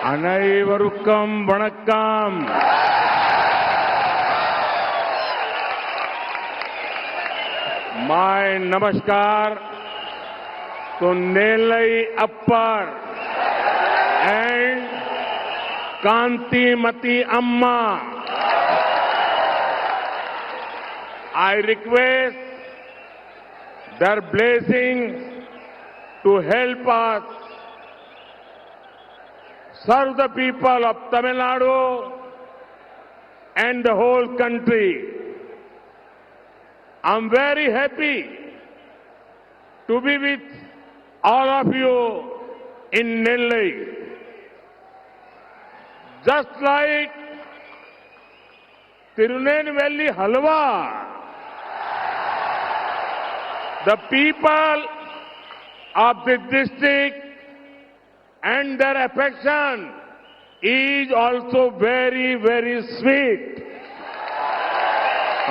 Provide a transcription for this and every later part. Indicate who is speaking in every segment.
Speaker 1: அனைவருக்கும் வணக்கம். My namaskar to Nellai Appar and Kantimati Amma. I request their blessings to help us serve the people of Tamil Nadu and the whole country. I'm very happy to be with all of you in Nellai. Just like Tirunelveli Halwa, the people of the district and their affection is also very, very sweet.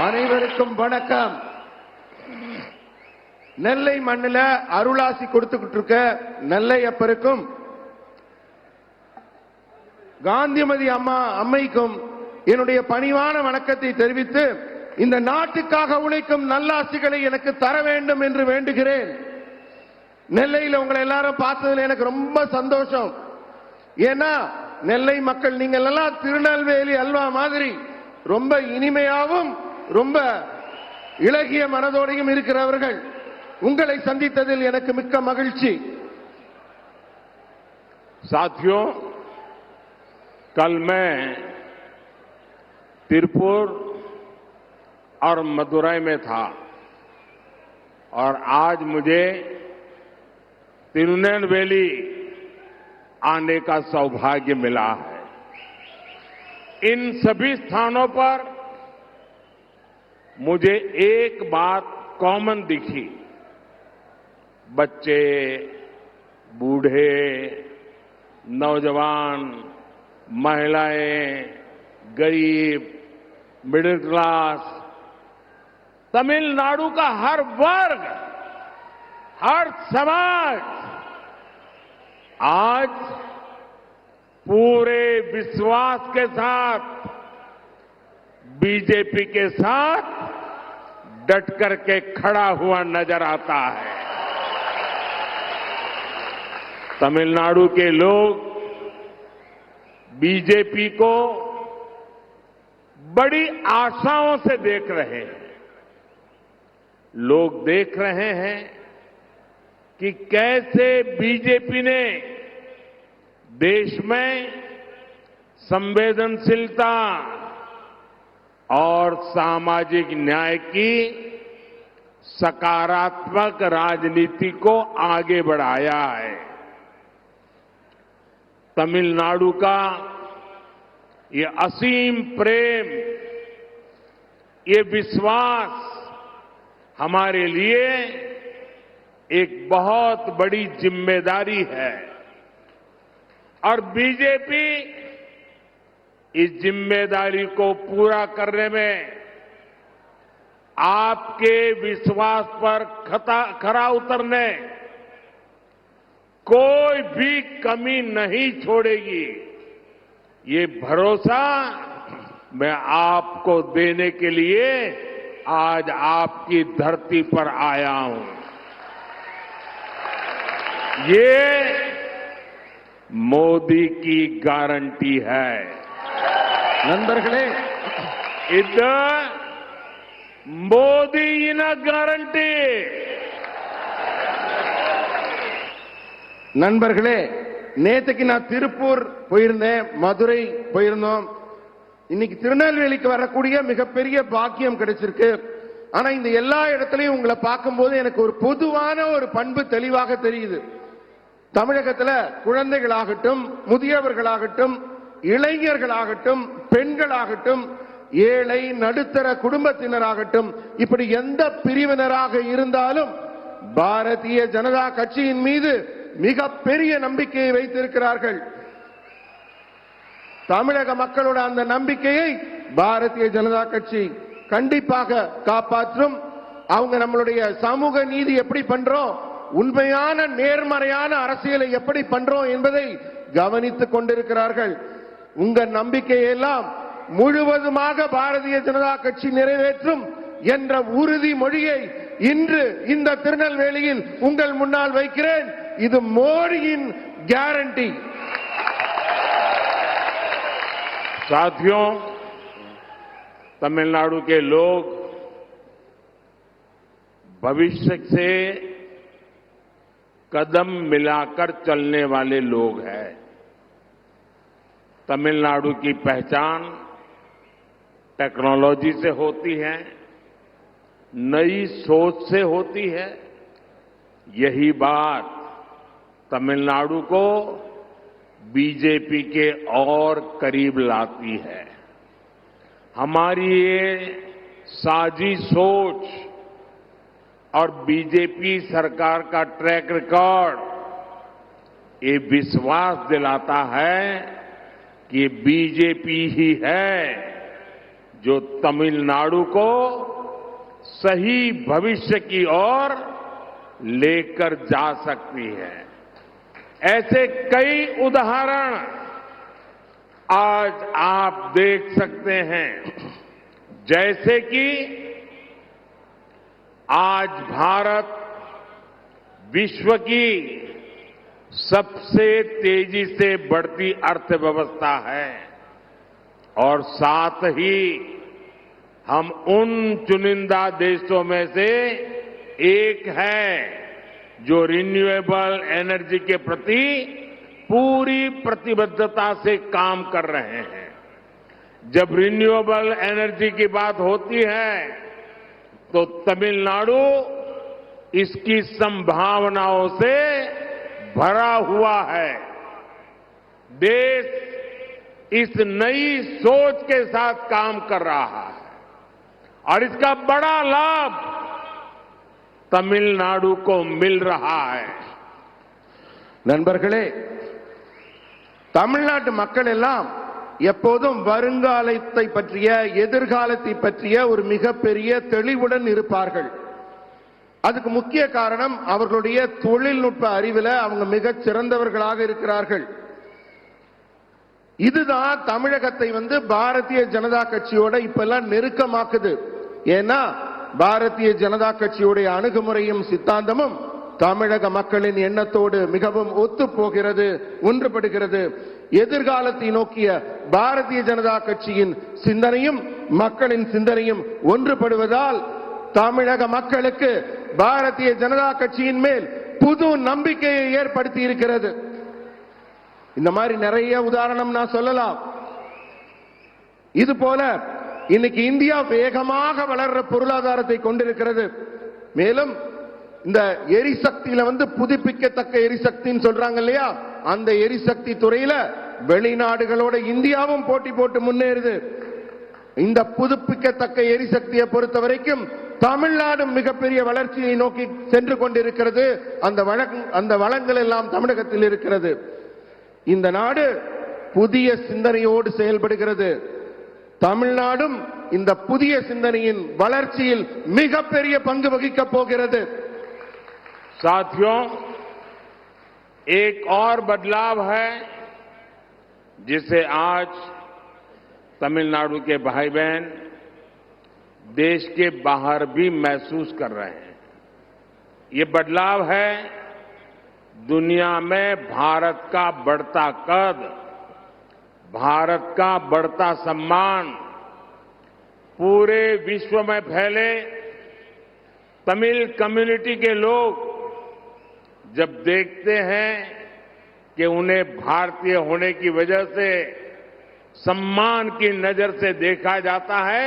Speaker 2: அனைவருக்கும் வணக்கம். நெல்லை மண்ணில அருளாசி கொடுத்துக்கிட்டு இருக்க நெல்லை அப்பருக்கும் காந்திமதி அம்மைக்கும் என்னுடைய பணிவான வணக்கத்தை தெரிவித்து இந்த நாட்டுக்காக உழைக்கும் நல்லாசிகளை எனக்கு தர வேண்டும் என்று வேண்டுகிறேன். நெல்லையில் உங்களை எல்லாரும் பார்த்ததுல எனக்கு ரொம்ப சந்தோஷம். ஏன்னா நெல்லை மக்கள் நீங்கள் எல்லாம் திருநெல்வேலி அல்வா மாதிரி ரொம்ப இனிமையாவும் ரொம்ப இலகிய மனதோடையும் இருக்கிறவர்கள். உங்களை சந்தித்ததில் எனக்கு மிக்க மகிழ்ச்சி.
Speaker 1: साथियों, कल मैं तिरुपुर और मदुरई में था और आज मुझे तिरुनेलवेली आने का सौभाग्य मिला है. इन सभी स्थानों पर मुझे एक बात कॉमन दिखी. बच्चे, बूढ़े, नौजवान, महिलाएं, गरीब, मिडिल क्लास, तमिलनाडु का हर वर्ग, हर समाज आज पूरे विश्वास के साथ बीजेपी के साथ डट करके खड़ा हुआ नजर आता है. तमिलनाडु के लोग बीजेपी को बड़ी आशाओं से देख रहे हैं. लोग देख रहे हैं कि कैसे बीजेपी ने देश में संवेदनशीलता और सामाजिक न्याय की सकारात्मक राजनीति को आगे बढ़ाया है. तमिलनाडु का ये असीम प्रेम, ये विश्वास हमारे लिए एक बहुत बड़ी जिम्मेदारी है और बीजेपी इस जिम्मेदारी को पूरा करने में आपके विश्वास पर खरा उतरने कोई भी कमी नहीं छोड़ेगी. ये भरोसा मैं आपको देने के लिए आज आपकी धरती पर आया हूं. ये मोदी की गारंटी है.
Speaker 2: நண்பர்களே,
Speaker 1: இது மோடியின் கேரண்டி.
Speaker 2: நண்பர்களே, நேத்துக்கு நான் திருப்பூர் போயிருந்தேன், மதுரை போயிருந்தோம். இன்னைக்கு திருநெல்வேலிக்கு வரக்கூடிய மிகப்பெரிய பாக்கியம் கிடைச்சிருக்கு. ஆனா இந்த எல்லா இடத்துலயும் உங்களை பார்க்கும்போது எனக்கு ஒரு பொதுவான ஒரு பண்பு தெளிவாக தெரியுது. தமிழகத்துல குழந்தைகளாகட்டும், முதியவர்களாகட்டும், இளைஞர்களாகட்டும், பெண்களாகட்டும், ஏழை நடுத்தர குடும்பத்தினராகட்டும், இப்படி எந்த பிரிவினராக இருந்தாலும் பாரதிய ஜனதா கட்சியின் மீது மிகப்பெரிய நம்பிக்கையை வைத்திருக்கிறார்கள். தமிழக மக்களோட அந்த நம்பிக்கையை பாரதிய ஜனதா கட்சி கண்டிப்பாக காப்பாற்றும். அவங்க நம்மளுடைய சமூக நீதி எப்படி பண்றோம், உண்மையான நேர்மறையான அரசியலை எப்படி பண்றோம் என்பதை கவனித்துக் கொண்டிருக்கிறார்கள். உங்க நம்பிக்கையெல்லாம் முழுவதுமாக பாரதிய ஜனதா கட்சி நிறைவேற்றும் என்ற உறுதிமொழியை இன்று இந்த திருநெல்வேலியில் உங்கள் முன்னால் வைக்கிறேன். இது மோடியின் கேரண்டி.
Speaker 1: साथियों, तमिलनाडु के लोग भविष्य से कदम मिलाकर चलने वाले लोग हैं। तमिलनाडु की पहचान टेक्नोलॉजी से होती है, नई सोच से होती है। यही बात तमिलनाडु को बीजेपी के और करीब लाती है। हमारी ये साझी सोच और बीजेपी सरकार का ट्रैक रिकॉर्ड ये विश्वास दिलाता है कि बीजेपी ही है जो तमिलनाडु को सही भविष्य की ओर लेकर जा सकती है। ऐसे कई उदाहरण आज आप देख सकते हैं, जैसे कि आज भारत विश्व की सबसे तेजी से बढ़ती अर्थव्यवस्था है और साथ ही हम उन चुनिंदा देशों में से एक है जो रिन्यूएबल एनर्जी के प्रति पूरी प्रतिबद्धता से काम कर रहे हैं। जब रिन्यूएबल एनर्जी की बात होती है तो तमिलनाडु इसकी संभावनाओं से भरा हुआ है। देश इस नई सोच के साथ काम कर रहा है और इसका बड़ा लाभ तमिलनाडु को मिल रहा है।
Speaker 2: நண்பர்களே, தமிழ்நாட்டு மக்கள் எல்லாம் எப்போதும் வருங்காலத்தை பற்றிய, எதிர்காலத்தை பற்றிய ஒரு மிகப்பெரிய தெளிவுடன் இருப்பார்கள். அதுக்கு முக்கிய காரணம் அவர்களுடைய தொழில்நுட்ப அறிவில் அவங்க மிகச் சிறந்தவர்களாக இருக்கிறார்கள். இதுதான் தமிழகத்தை பாரதிய ஜனதா கட்சியோட இப்பெல்லாம் நெருக்கமாக்குது. ஏன்னா பாரதிய ஜனதா கட்சியுடைய அணுகுமுறையும் சித்தாந்தமும் தமிழக மக்களின் எண்ணத்தோடு மிகவும் ஒத்து போகிறது, ஒன்றுபடுகிறது. எதிர்காலத்தை நோக்கிய பாரதிய ஜனதா கட்சியின் சிந்தனையும் மக்களின் சிந்தனையும் ஒன்றுபடுவதால் தமிழக மக்களுக்கு பாரதிய ஜனதா கட்சியின் மேல் புது நம்பிக்கையை ஏற்படுத்தி இருக்கிறது. இந்த மாதிரி நிறைய உதாரணம் நான் சொல்லலாம். இது போல இன்னைக்கு இந்தியா வேகமாக வளர்ற பொருளாதாரத்தை கொண்டிருக்கிறது. மேலும் இந்த எரிசக்தியில புதுப்பிக்கத்தக்க எரிசக்தின்னு சொல்றாங்க இல்லையா, அந்த எரிசக்தி துறையில வெளிநாடுகளோட இந்தியாவும் போட்டி போட்டு முன்னேறுது. இந்த புதுப்பிக்கத்தக்க எரிசக்தியை பொறுத்த வரைக்கும் தமிழ்நாடு மிகப்பெரிய வளர்ச்சியை நோக்கி சென்று கொண்டிருக்கிறது. அந்த வளங்கள் எல்லாம் தமிழகத்தில் இருக்கிறது. இந்த நாடு புதிய சிந்தனையோடு செயல்படுகிறது. தமிழ்நாடும் இந்த புதிய சிந்தனையின் வளர்ச்சியில் மிகப்பெரிய பங்கு வகிக்கப் போகிறது.
Speaker 1: साथियों, एक और बदलाव है जिसे आज तमिलनाडु के भाई बहन देश के बाहर भी महसूस कर रहे हैं। ये बदलाव है दुनिया में भारत का बढ़ता कद, भारत का बढ़ता सम्मान। पूरे विश्व में फैले तमिल कम्युनिटी के लोग जब देखते हैं कि उन्हें भारतीय होने की वजह से सम्मान की नजर से देखा जाता है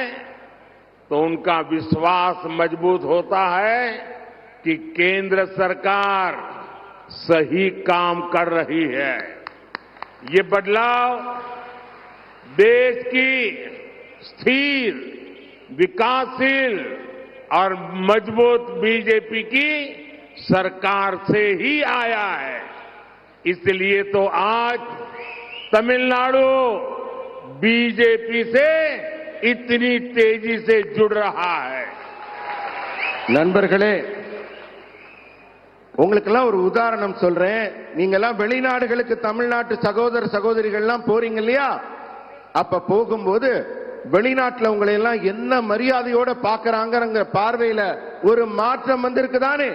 Speaker 1: तो उनका विश्वास मजबूत होता है कि केंद्र सरकार सही काम कर रही है। ये बदलाव देश की स्थिर, विकासशील और मजबूत बीजेपी की सरकार से ही आया है। इसलिए तो आज तमिलनाडु बीजेपी से इतनी तेजी से जुड़ रहा है।
Speaker 2: நண்பர்களே, உங்களுக்கெல்லாம் ஒரு உதாரணம் சொல்றேன். நீங்க எல்லாம் வெளிநாடுகளுக்கு தமிழ்நாட்டு சகோதர சகோதரிகள் எல்லாம் போறீங்க இல்லையா? அப்ப போகும்போது வெளிநாட்டுல உங்களை எல்லாம் என்ன மரியாதையோட பாக்குறாங்கிற பார்வையில ஒரு மாற்றம் வந்திருக்குதானே?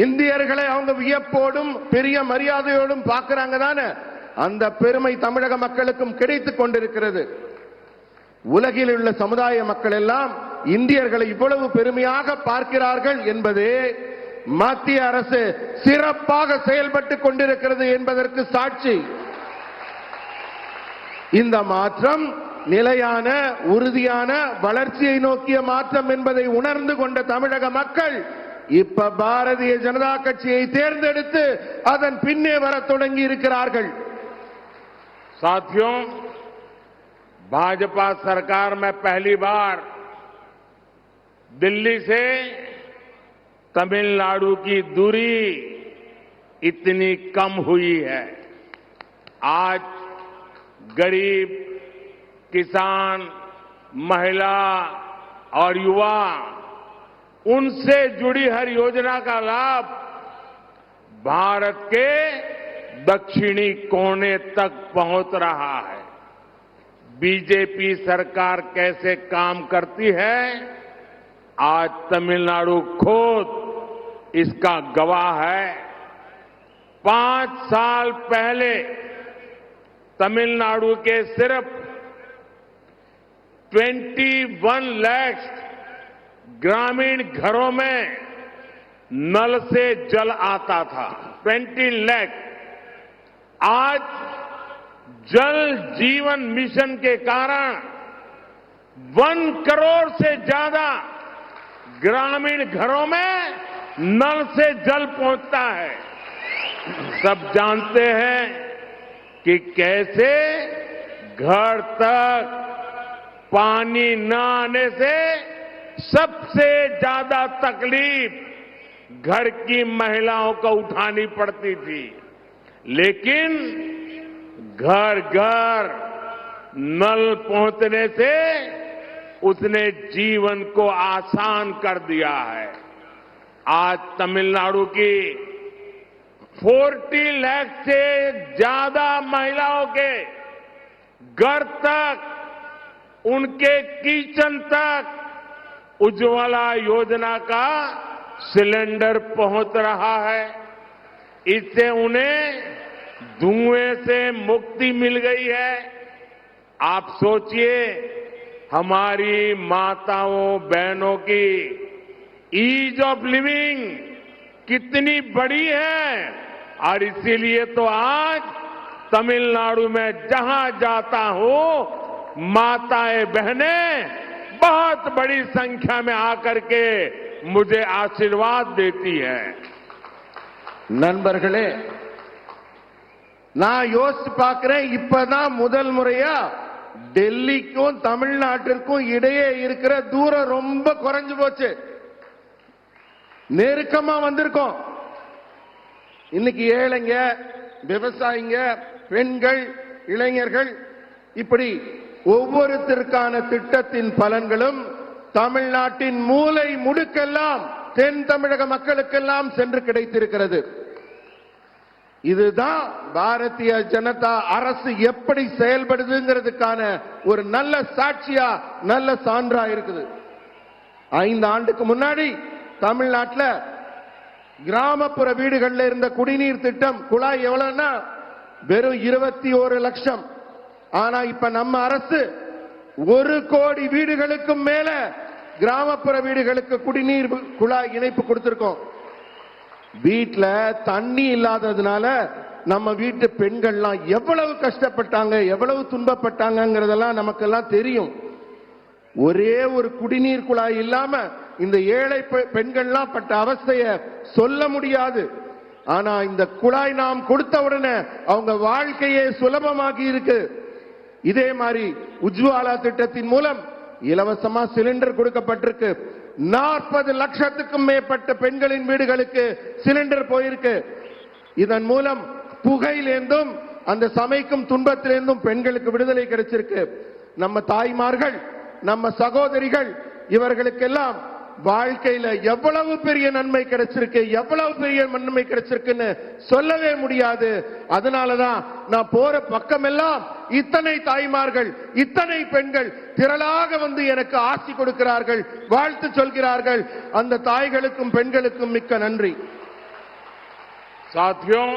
Speaker 2: இந்தியர்களை அவங்க வியப்போடும் பெரிய மரியாதையோடும் பாக்குறாங்க தானே? அந்த பெருமை தமிழக மக்களுக்கும் கிடைத்துக் கொண்டிருக்கிறது. உலகில் உள்ள சமுதாய மக்கள் எல்லாம் இந்தியர்களை இவ்வளவு பெருமையாக பார்க்கிறார்கள் என்பதே மத்திய அரசு சிறப்பாக செயல்பட்டு கொண்டிருக்கிறது என்பதற்கு சாட்சி. இந்த மாற்றம் நிலையான உறுதியான வளர்ச்சியை நோக்கிய மாற்றம் என்பதை உணர்ந்து கொண்ட தமிழக மக்கள் இப்ப பாரதிய ஜனதா கட்சியை தேர்ந்தெடுத்து அதன் பின்னே வர தொடங்கி இருக்கிறார்கள்.
Speaker 1: साथियों, भाजपा सरकार में पहली बार दिल्ली से तमिलनाडु की दूरी इतनी कम हुई है। आज गरीब, किसान, महिला और युवा उनसे जुड़ी हर योजना का लाभ भारत के दक्षिणी कोने तक पहुंच रहा है। बीजेपी सरकार कैसे काम करती है, आज तमिलनाडु खुद इसका गवाह है। 5 साल पहले तमिलनाडु के सिर्फ 21 लाख ग्रामीण घरों में नल से जल आता था। 20 लाख। आज जल जीवन मिशन के कारण 1 करोड़ से ज्यादा ग्रामीण घरों में नल से जल पहुंचता है। सब जानते हैं कि कैसे घर तक पानी न आने से सबसे ज्यादा तकलीफ घर की महिलाओं को उठानी पड़ती थी, लेकिन घर घर नल पहुंचने से उसने जीवन को आसान कर दिया है। आज तमिलनाडु की 40 लाख से ज्यादा महिलाओं के घर तक, उनके किचन तक उज्ज्वला योजना का सिलेंडर पहुंच रहा है। इससे उन्हें धुएं से मुक्ति मिल गई है। आप सोचिए, हमारी माताओं बहनों की ईज ऑफ लिविंग कितनी बड़ी है, और इसीलिए तो आज तमिलनाडु में जहां जाता हूं, माताएं बहनें बहुत बड़ी संख्या में आकर के मुझे आशीर्वाद देती है।
Speaker 2: நண்பர்களே, நான் யோசிச்சு பார்க்கிறேன், இப்பதான் முதல் முறையா டெல்லிக்கும் தமிழ்நாட்டிற்கும் இடையே இருக்கிற தூரம் ரொம்ப குறைஞ்சு போச்சு. நெருக்கமா வந்திருக்கோம். இன்னைக்கு ஏழைங்க, விவசாயிங்க, பெண்கள், இளைஞர்கள், இப்படி ஒவ்வொருத்தருக்கான திட்டத்தின் பலன்களும் தமிழ்நாட்டின் மூலை முடுக்கெல்லாம் தென் தமிழக மக்களுக்கெல்லாம் சென்று கிடைத்திருக்கிறது. இதுதான் பாரதிய ஜனதா அரசு எப்படி செயல்படுதுங்கிறதுக்கான ஒரு நல்ல சாட்சியா, நல்ல சான்றா இருக்குது. 5 ஆண்டுக்கு முன்னாடி தமிழ்நாட்டில் கிராமப்புற வீடுகளில் இருந்த குடிநீர் திட்டம் குழாய் எவ்வளவுன்னா வெறும் 21 லட்சம். ஆனா இப்ப நம்ம அரசு 1 கோடி வீடுகளுக்கும் மேல கிராமப்புற வீடுகளுக்கு குடிநீர் குழாய் இணைப்பு கொடுத்திருக்கோம். வீட்டுல தண்ணி இல்லாததுனால நம்ம வீட்டு பெண்கள்லாம் எவ்வளவு கஷ்டப்பட்டாங்க, எவ்வளவு துன்பப்பட்டாங்கிறதெல்லாம் நமக்கெல்லாம் தெரியும். ஒரே ஒரு குடிநீர் குழாய் இல்லாம இந்த ஏழை பெண்கள்லாம் பட்ட அவஸ்தைய சொல்ல முடியாது. ஆனா இந்த குழாய் நாம் கொடுத்த உடனே அவங்க வாழ்க்கையே சுலபமாகி இருக்கு. இதே மாதிரி உஜ்வாலா திட்டத்தின் மூலம் இலவசமா சிலிண்டர் கொடுக்கப்பட்டிருக்கு. 40 லட்சத்துக்கும் மேற்பட்ட பெண்களின் வீடுகளுக்கு சிலிண்டர் போயிருக்கு. இதன் மூலம் புகையிலிருந்தும் அந்த சமைக்கும் துன்பத்திலிருந்தும் பெண்களுக்கு விடுதலை கிடைச்சிருக்கு. நம்ம தாய்மார்கள், நம்ம சகோதரிகள், இவர்களுக்கெல்லாம் வாழ்க்கையில எவ்வளவு பெரிய நன்மை கிடைச்சிருக்கு, எவ்வளவு பெரிய நன்மை கிடைச்சிருக்குன்னு சொல்லவே முடியாது. அதனாலதான் நான் போற பக்கமெல்லாம் இத்தனை தாய்மார்கள், இத்தனை பெண்கள் திரளாக வந்து எனக்கு ஆசி கொடுக்கிறார்கள், வாழ்த்து சொல்கிறார்கள். அந்த தாய்களுக்கும் பெண்களுக்கும் மிக்க நன்றி.
Speaker 1: साथियों,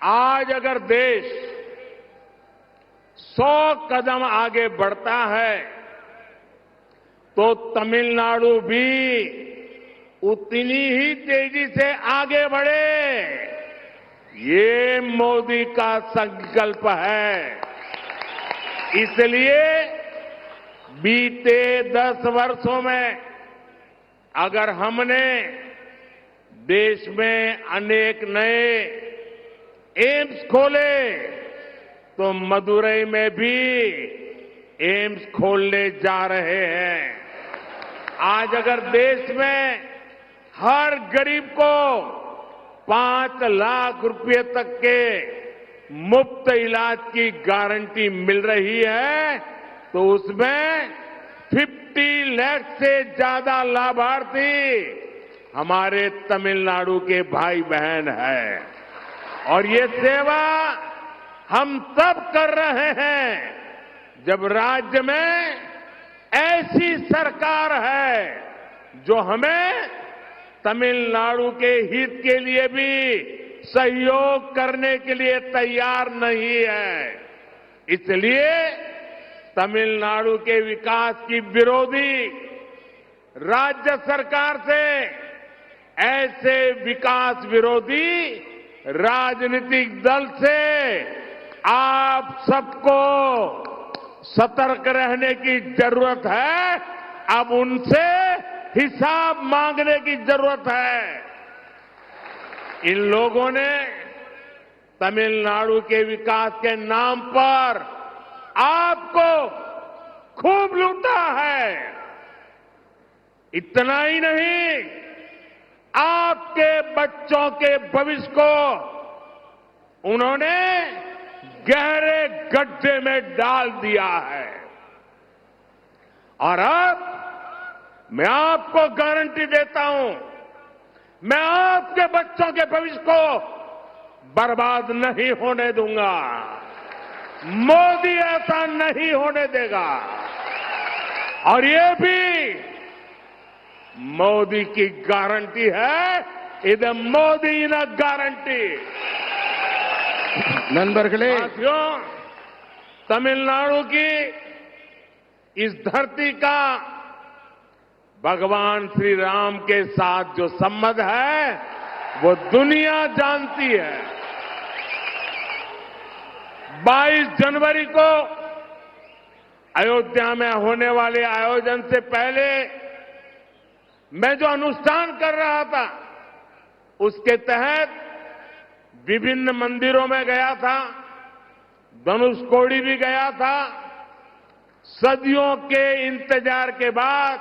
Speaker 1: आज अगर देश 100 कदम आगे बढ़ता है तो तमिलनाडु भी उतनी ही तेजी से आगे बढ़े, ये मोदी का संकल्प है। इसलिए बीते 10 वर्षों में अगर हमने देश में अनेक नए एम्स खोले तो मदुरई में भी एम्स खोलने जा रहे हैं। आज अगर देश में हर गरीब को 5 लाख रुपए तक के मुफ्त इलाज की गारंटी मिल रही है तो उसमें 50 लाख से ज्यादा लाभार्थी हमारे तमिलनाडु के भाई बहन हैं। और ये सेवा हम तब कर रहे हैं जब राज्य में ऐसी सरकार है जो हमें तमिलनाडु के हित के लिए भी सहयोग करने के लिए तैयार नहीं है। इसलिए तमिलनाडु के विकास की विरोधी राज्य सरकार से ऐसे विकास विरोधी राजनीतिक दल से आप सबको सतर्क रहने की जरूरत है। अब उनसे हिसाब मांगने की जरूरत है। इन लोगों ने तमिलनाडु के विकास के नाम पर आपको खूब लूटा है। इतना ही नहीं, आपके बच्चों के भविष्य को उन्होंने गहरे गड्ढे में डाल दिया है। और अब मैं आपको गारंटी देता हूं, मैं आपके बच्चों के भविष्य को बर्बाद नहीं होने दूंगा। मोदी ऐसा नहीं होने देगा। और ये भी मोदी की गारंटी है। इधर मोदी न गारंटी।
Speaker 2: நண்பர்களே,
Speaker 1: साथियों, तमिलनाडु की इस धरती का भगवान श्री राम के साथ जो संबंध है वो दुनिया जानती है। 22 जनवरी को अयोध्या में होने वाले आयोजन से पहले मैं जो अनुष्ठान कर रहा था उसके तहत विभिन्न मंदिरों में गया था, धनुषकोडी भी गया था। सदियों के इंतजार के बाद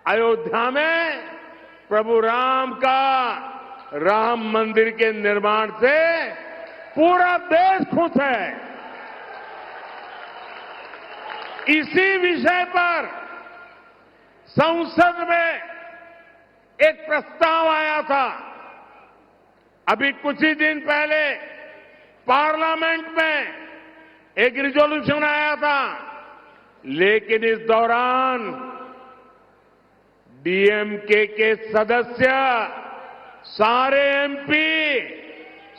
Speaker 1: अयोध्या में प्रभु राम का राम मंदिर के निर्माण से पूरा देश खुश है। इसी विषय पर संसद में एक प्रस्ताव आया था। अभी कुछ ही दिन पहले पार्लियामेंट में एक रिजोल्यूशन आया था, लेकिन इस दौरान डीएमके के सदस्य सारे एमपी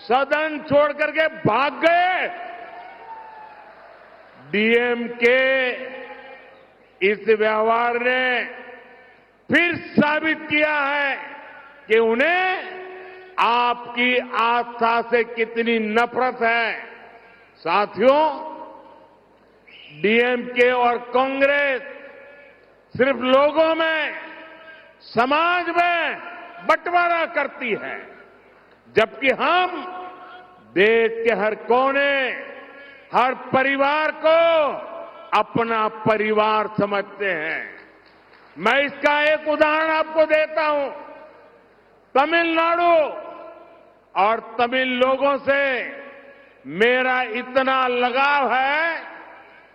Speaker 1: सदन छोड़ करके भाग गए। डीएमके इस व्यवहार ने फिर साबित किया है कि उन्हें आपकी आस्था से कितनी नफरत है। साथियों, डीएमके और कांग्रेस सिर्फ लोगों में, समाज में बंटवारा करती है, जबकि हम देश के हर कोने, हर परिवार को अपना परिवार समझते हैं। मैं इसका एक उदाहरण आपको देता हूं। तमिलनाडु और तमिल लोगों से मेरा इतना लगाव है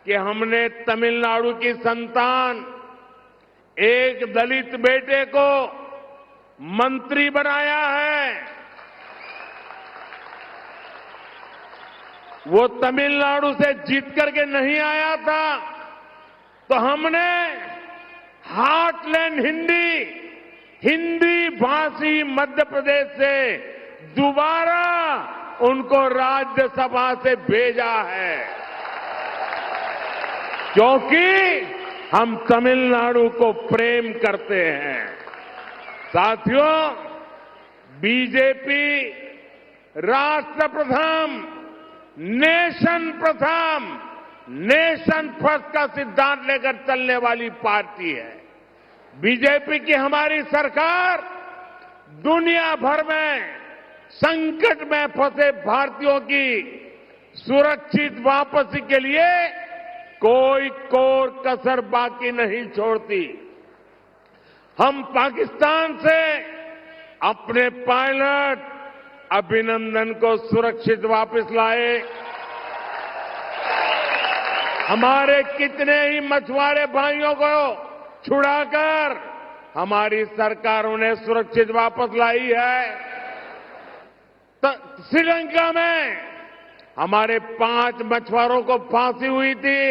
Speaker 1: कि हमने तमिलनाडु की संतान एक दलित बेटे को मंत्री बनाया है। वो तमिलनाडु से जीत करके नहीं आया था, तो हमने हार्टलैंड हिंदी भाषी मध्य प्रदेश से दोबारा उनको राज्यसभा से भेजा है, क्योंकि हम तमिलनाडु को प्रेम करते हैं। साथियों, बीजेपी राष्ट्र प्रथम, नेशन प्रथम, नेशन फर्स्ट का सिद्धांत लेकर चलने वाली पार्टी है। बीजेपी की हमारी सरकार दुनिया भर में संकट में फंसे भारतीयों की सुरक्षित वापसी के लिए कोई कोर कसर बाकी नहीं छोड़ती। हम पाकिस्तान से अपने पायलट अभिनंदन को सुरक्षित वापस लाए। हमारे कितने ही मछुआरे भाइयों को छुड़ाकर हमारी सरकार उन्हें सुरक्षित वापस लाई है। श्रीलंका में हमारे 5 मछुआरों को फांसी हुई थी।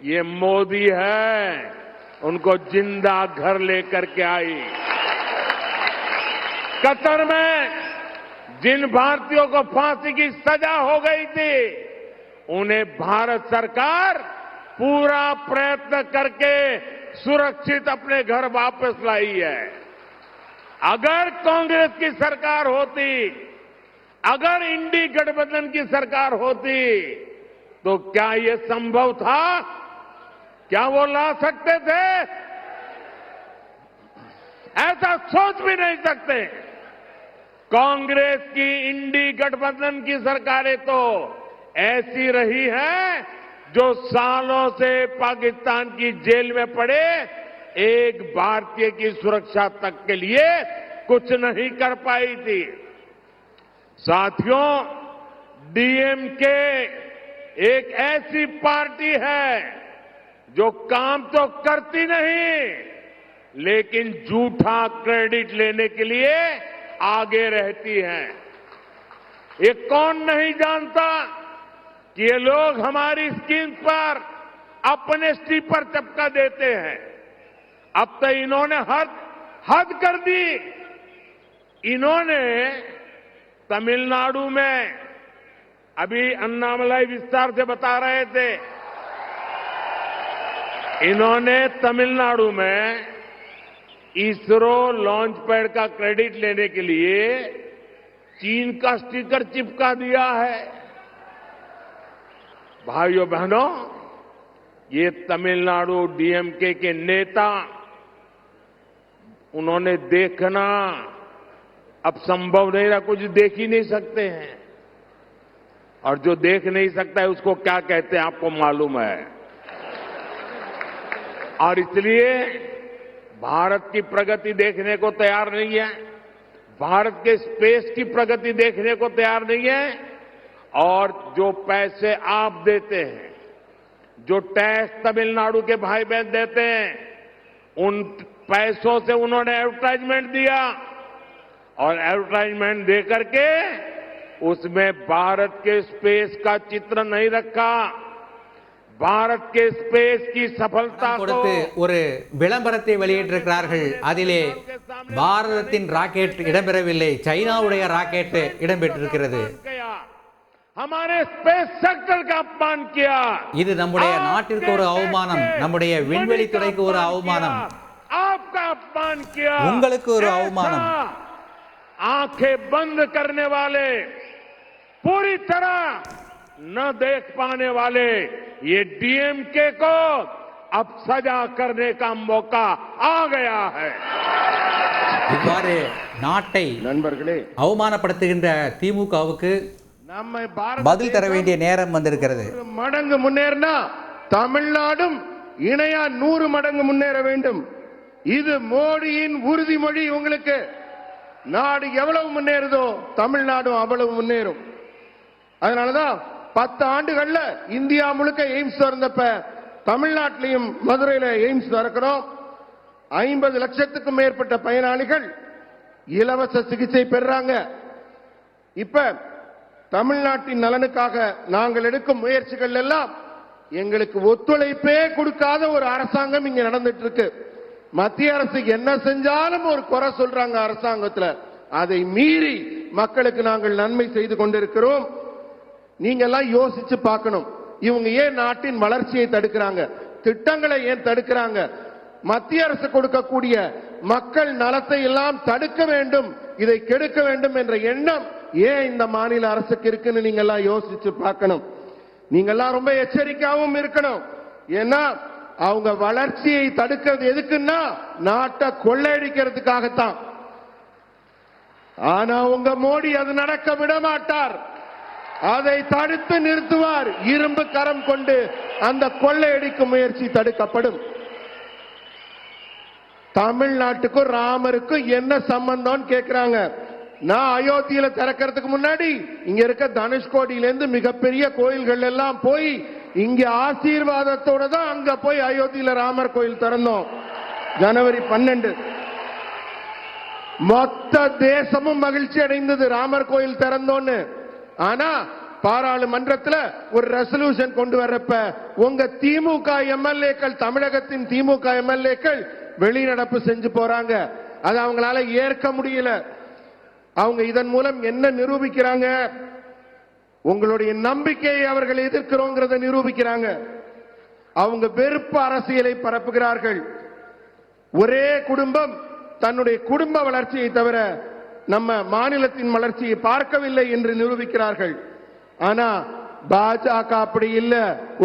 Speaker 1: ये मोदी है, उनको जिंदा घर लेकर के आई। कतर में जिन भारतीयों को फांसी की सजा हो गई थी, उन्हें भारत सरकार पूरा प्रयत्न करके सुरक्षित अपने घर वापस लाई है। अगर कांग्रेस की सरकार होती, अगर इंडी गठबंधन की सरकार होती, तो क्या ये संभव था? क्या वो ला सकते थे? ऐसा सोच भी नहीं सकते। कांग्रेस की इंडी गठबंधन की सरकारें तो ऐसी रही हैं जो सालों से पाकिस्तान की जेल में पड़े एक भारतीय की सुरक्षा तक के लिए कुछ नहीं कर पाई थी। साथियों, डीएमके एक ऐसी पार्टी है जो काम तो करती नहीं, लेकिन झूठा क्रेडिट लेने के लिए आगे रहती है। ये कौन नहीं जानता कि ये लोग हमारी स्कीम पर अपने स्टीपर चपका देते हैं। अब तो इन्होंने हद कर दी। इन्होंने तमिलनाडु में, अभी अन्नामलाई विस्तार से बता रहे थे, इन्होंने तमिलनाडु में इसरो लॉन्च पैड का क्रेडिट लेने के लिए चीन का स्टिकर चिपका दिया है। भाइयों बहनों, ये तमिलनाडु डीएमके के नेता, उन्होंने देखना अब संभव नहीं रहा, कुछ देख ही नहीं सकते हैं। और जो देख नहीं सकता है उसको क्या कहते हैं आपको मालूम है। और इसलिए भारत की प्रगति देखने को तैयार नहीं है, भारत के स्पेस की प्रगति देखने को तैयार नहीं है। और जो पैसे आप देते हैं, जो टैक्स तमिलनाडु के भाई बहन देते हैं, उन पैसों से उन्होंने एडवर्टाइजमेंट दिया और एडवर्टाइजमेंट देकर के उसमें भारत के स्पेस का चित्र नहीं रखा। भारत के स्पेस की सफलता
Speaker 3: கொடுத்து ஒரு விளம்பரத்தை வெளியிட்டிருக்கிறார்கள். அதிலே பாரதத்தின் ராக்கெட் இடம்பெறவில்லை, சைனாவுடைய ராக்கெட் இடம்பெற்றிருக்கிறது.
Speaker 1: हमारे स्पेस सेक्टर का अपमान किया.
Speaker 3: இது நம்முடைய நாட்டிற்கு ஒரு அவமானம், நம்முடைய விண்வெளி துறைக்கு ஒரு அவமானம்,
Speaker 1: आपका अपमान किया.
Speaker 3: உங்களுக்கு ஒரு அவமானம்.
Speaker 1: आंखें बंद करने वाले, पूरी तरह न देख पाने वाले ये डीएमके को अब सजा करने का मौका आ गया है.
Speaker 3: இவ்வாறு நாட்டை
Speaker 2: நண்பர்களே,
Speaker 3: அவமானப்படுத்துகின்ற திமுகவுக்கு
Speaker 2: நம்மை பாரத
Speaker 3: பதில் தர வேண்டிய நேரம் வந்திருக்கிறது.
Speaker 2: மடங்கு முன்னேறினா தமிழ்நாடும் இணையா 100 மடங்கு முன்னேற வேண்டும். இது மோடியின் உறுதிமொழி. உங்களுக்கு நாடு எவ்வளவு முன்னேறுதோ தமிழ்நாடும் அவ்வளவு முன்னேறும். அதனாலதான் 10 ஆண்டுகள்ல இந்தியா முழுக்க எய்ம்ஸ் திறந்தப்ப தமிழ்நாட்டிலையும் மதுரையில எய்ம்ஸ் திறக்கிறோம். 50 லட்சத்துக்கும் மேற்பட்ட பயனாளிகள் இலவச சிகிச்சை பெறாங்க. இப்ப தமிழ்நாட்டின் நலனுக்காக நாங்கள் எடுக்கும் முயற்சிகள் எல்லாம் எங்களுக்கு ஒத்துழைப்பே கொடுக்காத ஒரு அரசாங்கம் இங்க நடந்துட்டு இருக்கு. மத்திய அரசு என்ன செஞ்சாலும் ஒரு குறை சொல்றாங்க அரசாங்கத்துல. அதை மீறி மக்களுக்கு நாங்கள் நன்மை செய்து கொண்டிருக்கிறோம். நீங்க எல்லாம் யோசிச்சு பார்க்கணும். இவங்க ஏன் நாட்டின் வளர்ச்சியை தடுக்கிறாங்க? திட்டங்களை ஏன் தடுக்கிறாங்க? மத்திய அரசு கொடுக்கக்கூடிய மக்கள் நலத்தை எல்லாம் தடுக்க வேண்டும், இதை கெடுக்க வேண்டும் என்ற எண்ணம் ஏன் இந்த மாநில அரசுக்கு இருக்குன்னு நீங்க எல்லாம் யோசிச்சு பார்க்கணும். நீங்க எல்லாம் ரொம்ப எச்சரிக்கையாகவும் இருக்கணும். ஏன்னா அவங்க வளர்ச்சியை தடுக்கிறது எதுக்குன்னா நாட்டை கொள்ளையடிக்கிறதுக்காகத்தான். ஆனா உங்க மோடி அது நடக்க விட மாட்டார். அதை தடுத்து நிறுத்துவார். இரும்பு கரம் கொண்டு அந்த கொள்ளையடிக்கும் முயற்சி தடுக்கப்படும். தமிழ்நாட்டுக்கும் ராமருக்கும் என்ன சம்பந்தம் கேட்கிறாங்க. நான் அயோத்தியில திறக்கிறதுக்கு முன்னாடி இங்க இருக்க தனுஷ்கோடியில இருந்து மிகப்பெரிய கோயில்கள் எல்லாம் போய் இங்க ஆசீர்வாதத்தோட தான் அங்க போய் அயோத்தியில ராமர் கோயில் திறந்தோம். ஜனவரி 12 மொத்த தேசமும் மகிழ்ச்சி அடைந்தது ராமர் கோயில் திறந்தோன்னு. ஆனா பாராளுமன்றத்தில் ஒரு ரெசல்யூஷன் கொண்டு வரப்ப உங்க திமுக எம்எல்ஏக்கள், தமிழகத்தின் திமுக எம்எல்ஏக்கள் வெளிநடப்பு செஞ்சு போறாங்க. அது அவங்களால ஏற்க முடியல. அவங்க இதன் மூலம் என்ன நிரூபிக்கிறாங்க? உங்களுடைய நம்பிக்கையை அவர்கள் எதிர்க்கிறோங்கிறத நிரூபிக்கிறாங்க. அவங்க வெறுப்பு அரசியலை பரப்புகிறார்கள். ஒரே குடும்பம் தன்னுடைய குடும்ப வளர்ச்சியை தவிர நம்ம மாநிலத்தின் வளர்ச்சியை பார்க்கவில்லை என்று நிரூபிக்கிறார்கள். ஆனா பாஜக அப்படி இல்ல.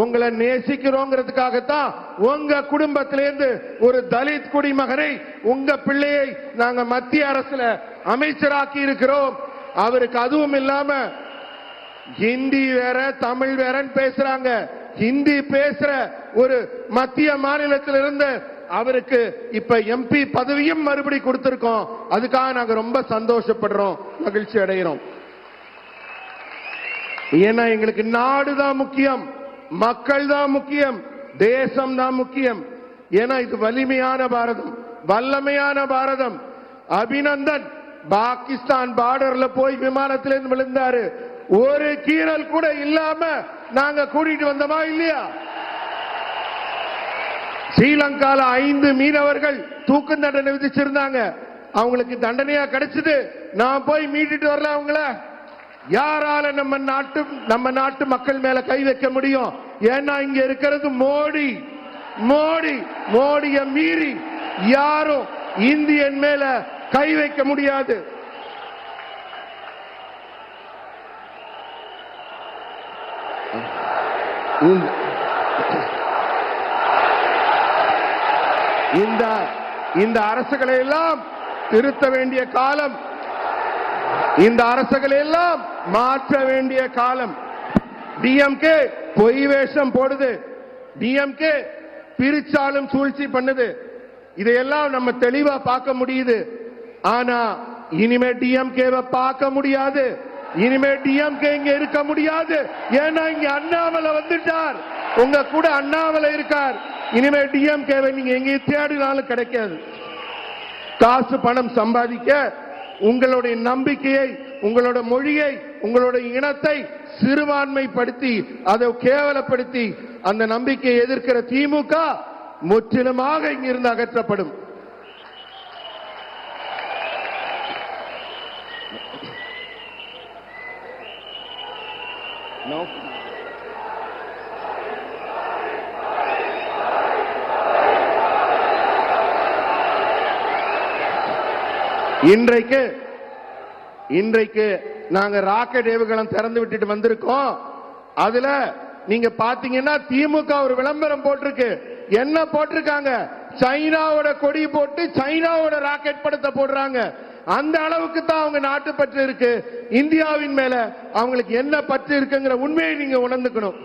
Speaker 2: உங்களை நேசிக்கிறோங்கிறதுக்காகத்தான் உங்க குடும்பத்திலிருந்து ஒரு தலித் குடிமகனை, உங்க பிள்ளையை நாங்க மத்திய அரசுல அமைச்சராக்கி இருக்கிறோம். அவருக்கு அதுவும் இல்லாம ஹிந்தி வேற தமிழ் வேறன்னு பேசுறாங்க. ஹிந்தி பேசுற ஒரு மத்திய மாநிலத்திலிருந்து அவருக்கு இப்ப எம்பி பதவியும் மறுபடி கொடுத்திருக்கோம். அதுக்காக நாங்க ரொம்ப சந்தோஷப்படுறோம், மகிழ்ச்சி அடைகிறோம். ஏன்னா எங்களுக்கு நாடு தான் முக்கியம், மக்கள் தான் முக்கியம், தேசம் தான் முக்கியம். ஏன்னா இது வலிமையான பாரதம், வல்லமையான பாரதம். அபிநந்தன் பாகிஸ்தான் பார்டர்ல போய் விமானத்திலிருந்து விழுந்தாரு. ஒரு கீறல் கூட இல்லாம நாங்க கூட்டிட்டு வந்தோமா இல்லையா? ஸ்ரீலங்கால 5 மீனவர்கள் தூக்கு தண்டனை விதிச்சிருந்தாங்க. அவங்களுக்கு தண்டனையா கிடைச்சது. நான் போய் மீட்டுட்டு வரல அவங்கள. யாரால நம்ம நாட்டு மக்கள் மேல கை வைக்க முடியும்? ஏன்னா இங்க இருக்கிறது மோடி. மோடியை மீறி யாரும் இந்தியன் மேல கை வைக்க முடியாது. இந்த அரசுகளை எல்லாம் திருத்த வேண்டிய காலம், இந்த அரசுகளை எல்லாம் மாற்ற வேண்டிய காலம். டிஎம்கே பொய் வேஷம் போடுது, டிஎம்கே பிரிச்சாலும் சூழ்ச்சி பண்ணுது. இதையெல்லாம் நம்ம தெளிவா பார்க்க முடியுது. ஆனா இனிமே டிஎம்கேவை பார்க்க முடியாது. இனிமே டிஎம்கே இங்க இருக்க முடியாது. ஏன்னா இங்க அண்ணாமலை வந்துட்டார், உங்க கூட அண்ணாமலை இருக்கார். இனிமே டிஎம்கேவை நீங்க எங்க தேடினாலும் கிடைக்காது. காசு பணம் சம்பாதிக்க உங்களுடைய நம்பிக்கையை, உங்களோட மொழியை, உங்களுடைய இனத்தை சிறுபான்மைப்படுத்தி அதை கேவலப்படுத்தி அந்த நம்பிக்கையை எதிர்க்கிற திமுக முற்றிலுமாக இங்கிருந்து அகற்றப்படும். இன்றைக்கு நாங்க ராக்கெட் ஏவுகணம் திறந்து விட்டுட்டு வந்திருக்கோம். அதுல நீங்க பாத்தீங்கன்னா திமுக ஒரு விளம்பரம் போட்டிருக்கு. என்ன போட்டிருக்காங்க? சைனாவோட கொடி போட்டு சைனாவோட ராக்கெட் படத்தை போடுறாங்க. அந்த அளவுக்கு தான் அவங்க நாட்டு பற்று இருக்கு. இந்தியாவின் மேல அவங்களுக்கு என்ன பற்று இருக்குங்கிற உண்மையை நீங்க உணர்ந்துக்கணும்.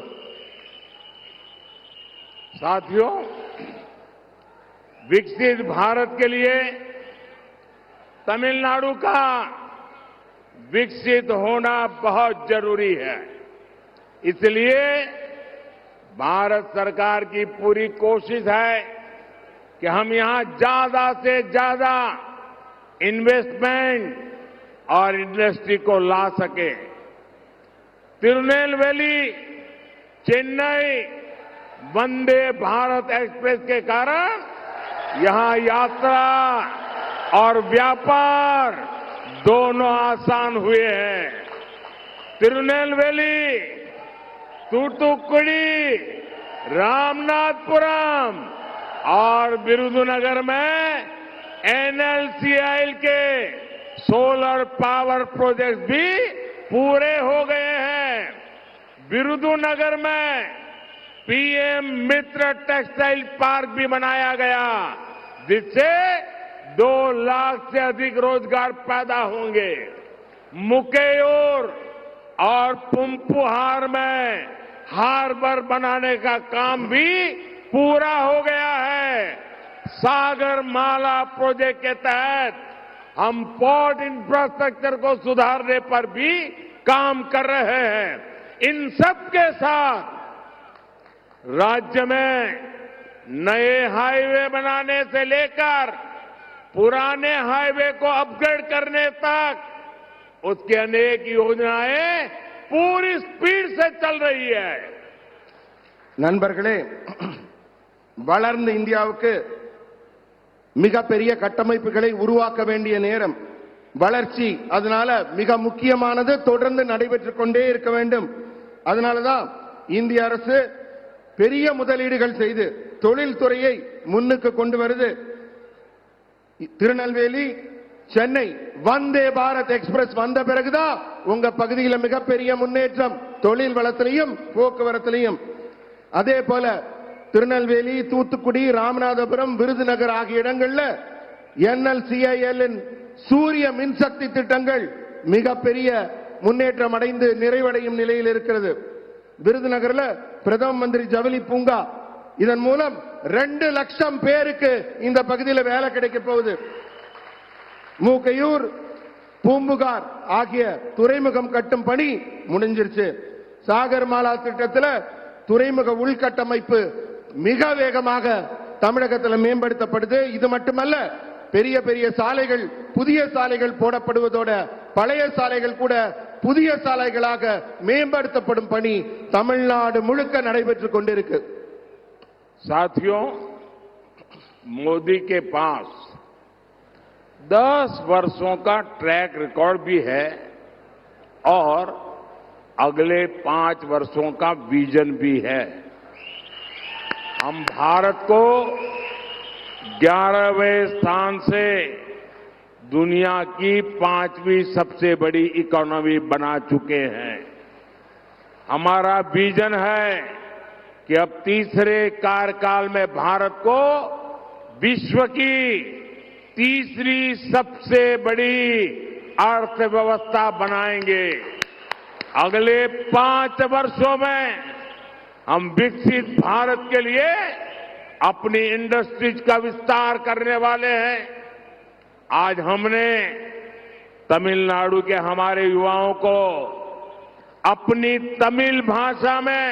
Speaker 1: साथियों, विकसित भारत के लिए तमिलनाडु का विकसित होना बहुत जरूरी है। इसलिए भारत सरकार की पूरी कोशिश है कि हम यहां ज्यादा से ज्यादा इन्वेस्टमेंट और इंडस्ट्री को ला सके। तिरुनेलवेली चेन्नई वंदे भारत एक्सप्रेस के कारण यहां यात्रा और व्यापार दोनों आसान हुए हैं। तिरुनेलवेली, तूतुकुड़ी, रामनाथपुरम और विरुधुनगर में एनएलसीआई के सोलर पावर प्रोजेक्ट भी पूरे हो गए हैं। विरुधुनगर में पीएम मित्र टेक्सटाइल पार्क भी बनाया गया, जिससे 2 लाख से अधिक रोजगार पैदा होंगे। मुकेयूर और पुंपुहार में हार्बर बनाने का काम भी पूरा हो गया है। सागरमाला प्रोजेक्ट के तहत हम पोर्ट इंफ्रास्ट्रक्चर को सुधारने पर भी काम कर रहे हैं। इन सब के साथ राज्य में नए हाईवे बनाने से लेकर पुराने हाईवे को अपग्रेड करने तक उसकी अनेक योजनाएं पूरी स्पीड से चल रही है।
Speaker 2: நண்பர்களே, வளர்ந்த இந்தியாவுக்கு மிகப்பெரிய கட்டமைப்புகளை உருவாக்க வேண்டிய நேரம். வளர்ச்சி அதனால மிக முக்கியமானது, தொடர்ந்து நடைபெற்றுக் கொண்டே இருக்க வேண்டும். அதனாலதான் இந்திய அரசு பெரிய முதலீடுகள் செய்து தொழில்துறையை முன்னுக்கு கொண்டு வருது. திருநெல்வேலி சென்னை வந்தே பாரத் எக்ஸ்பிரஸ் வந்த பிறகுதான் உங்க பகுதியில் மிகப்பெரிய முன்னேற்றம் தொழில் வளத்திலையும் போக்குவரத்திலையும். அதே போல திருநெல்வேலி, தூத்துக்குடி, ராமநாதபுரம், விருதுநகர் ஆகிய இடங்கள்ல என்எல்சிஐஎல் சூரிய மின்சக்தி திட்டங்கள் மிகப்பெரிய முன்னேற்றம் அடைந்து நிறைவடையும் நிலையில் இருக்கிறது. விருதுநகர்ல பிரதம மந்திரி ஜவுளி பூங்கா, இதன் மூலம் 2 லட்சம் பேருக்கு இந்த பகுதியில் வேலை கிடைக்க போகுது. மூக்கையூர், பூம்புகார் ஆகிய துறைமுகம் கட்டும் பணி முடிஞ்சிருச்சு. சாகர்மாலா திட்டத்தில் துறைமுக உள்கட்டமைப்பு மிக வேகமாக தமிழகத்தில் மேம்படுத்தப்படுது. இது மட்டுமல்ல, பெரிய பெரிய சாலைகள், புதிய சாலைகள் போடப்படுவதோட பழைய சாலைகள் கூட புதிய சாலைகளாக மேம்படுத்தப்படும் பணி தமிழ்நாடு முழுக்க நடைபெற்றுக் கொண்டிருக்கு.
Speaker 1: साथियों, मोदी के पास 10 वर्षों का ट्रैक रिकॉर्ड भी है और अगले 5 वर्षों का विजन भी है। हम भारत को 11वें स्थान से दुनिया की 5वीं सबसे बड़ी इकोनॉमी बना चुके हैं। हमारा विजन है कि अब तीसरे कार्यकाल में भारत को विश्व की तीसरी सबसे बड़ी अर्थव्यवस्था बनाएंगे। अगले 5 वर्षों में हम विकसित भारत के लिए अपनी इंडस्ट्रीज का विस्तार करने वाले हैं। आज हमने तमिलनाडु के हमारे युवाओं को अपनी तमिल भाषा में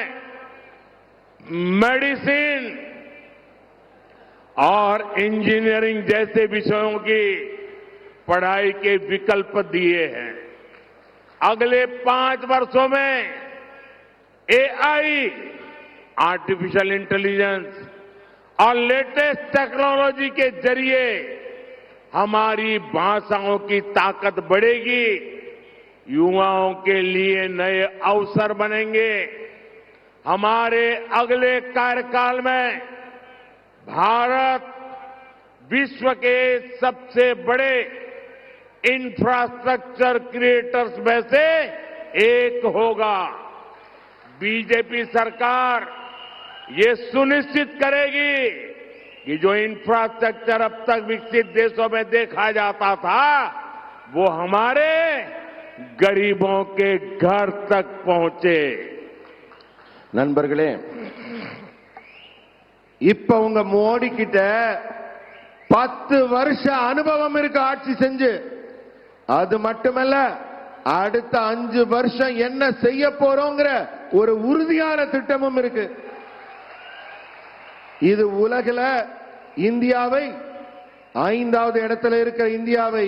Speaker 1: मेडिसिन और इंजीनियरिंग जैसे विषयों की पढ़ाई के विकल्प दिए हैं। अगले 5 वर्षों में एआई, आर्टिफिशियल इंटेलिजेंस और लेटेस्ट टेक्नोलॉजी के जरिए हमारी भाषाओं की ताकत बढ़ेगी, युवाओं के लिए नए अवसर बनेंगे। हमारे अगले कार्यकाल में भारत विश्व के सबसे बड़े इंफ्रास्ट्रक्चर क्रिएटर्स में से एक होगा। बीजेपी सरकार ये सुनिश्चित करेगी कि जो इंफ्रास्ट्रक्चर अब तक विकसित देशों में देखा जाता था, वो हमारे गरीबों के घर तक पहुंचे।
Speaker 2: நண்பர்களே, இப்ப உங்க மோடி கிட்ட 10 வருஷ அனுபவம் இருக்கு ஆட்சி செஞ்சு. அது மட்டுமல்ல, அடுத்த 5 வருஷம் என்ன செய்ய போறோங்கிற ஒரு உறுதியான திட்டமும் இருக்கு. இது உலகில இந்தியாவை 5வது இடத்தில் இருக்கிற இந்தியாவை